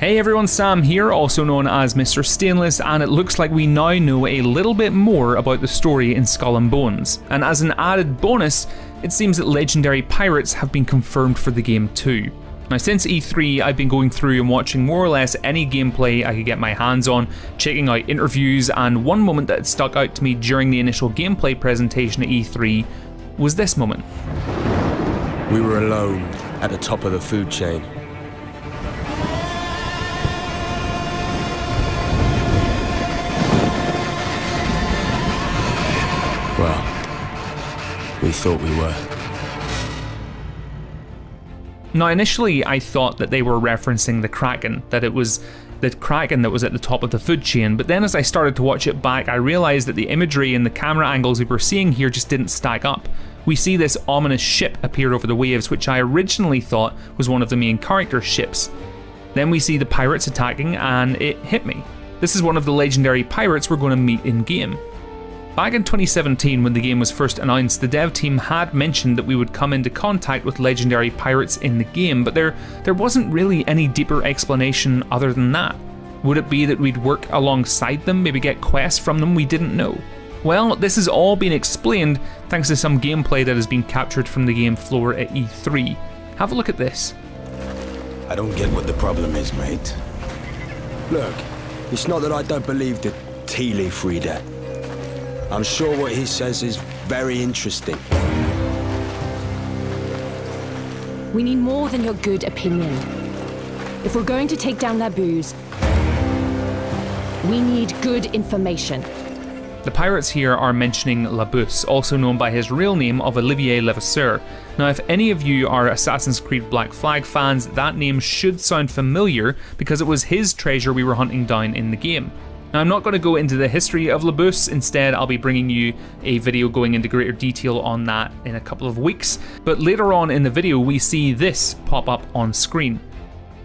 Hey everyone, Sam here, also known as Mr. Stainless, and it looks like we now know a little bit more about the story in Skull and Bones. And as an added bonus, it seems that legendary pirates have been confirmed for the game too. Now since E3, I've been going through and watching more or less any gameplay I could get my hands on, checking out interviews, and one moment that stuck out to me during the initial gameplay presentation at E3 was this moment. We were alone at the top of the food chain. Well, we thought we were. Now initially I thought that they were referencing the Kraken, that it was the Kraken that was at the top of the food chain, but then as I started to watch it back I realised that the imagery and the camera angles we were seeing here just didn't stack up. We see this ominous ship appear over the waves, which I originally thought was one of the main character's ships. Then we see the pirates attacking and it hit me. This is one of the legendary pirates we're going to meet in game. Back in 2017, when the game was first announced, the dev team had mentioned that we would come into contact with legendary pirates in the game, but there wasn't really any deeper explanation other than that. Would it be that we'd work alongside them, maybe get quests from them? We didn't know. Well, this has all been explained thanks to some gameplay that has been captured from the game floor at E3. Have a look at this. I don't get what the problem is, mate. Look, it's not that I don't believe the tea leaf reader. I'm sure what he says is very interesting. We need more than your good opinion. If we're going to take down their booze, we need good information. The pirates here are mentioning Labus, also known by his real name of Olivier Levasseur. Now if any of you are Assassin's Creed Black Flag fans, that name should sound familiar because it was his treasure we were hunting down in the game. Now I'm not going to go into the history of Labus, instead I'll be bringing you a video going into greater detail on that in a couple of weeks, but later on in the video we see this pop up on screen.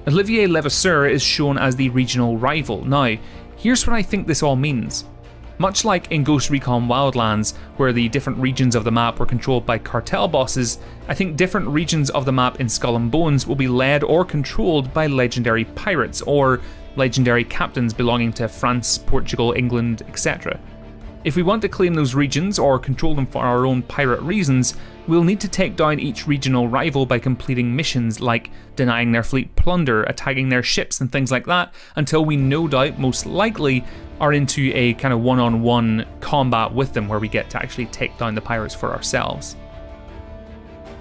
Olivier Levasseur is shown as the regional rival. Now, here's what I think this all means. Much like in Ghost Recon Wildlands, where the different regions of the map were controlled by cartel bosses, I think different regions of the map in Skull and Bones will be led or controlled by legendary pirates, or legendary captains belonging to France, Portugal, England, etc. If we want to claim those regions or control them for our own pirate reasons, we'll need to take down each regional rival by completing missions like denying their fleet plunder, attacking their ships and things like that, until we no doubt, most likely, are into a kind of one-on-one combat with them where we get to actually take down the pirates for ourselves.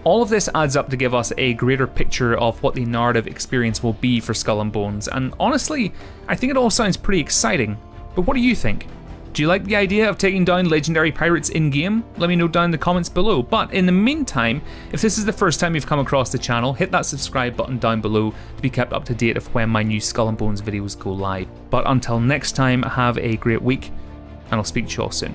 All of this adds up to give us a greater picture of what the narrative experience will be for Skull and Bones, and honestly, I think it all sounds pretty exciting. But what do you think? Do you like the idea of taking down legendary pirates in-game? Let me know down in the comments below. But in the meantime, if this is the first time you've come across the channel, hit that subscribe button down below to be kept up to date of when my new Skull and Bones videos go live. But until next time, have a great week, and I'll speak to you all soon.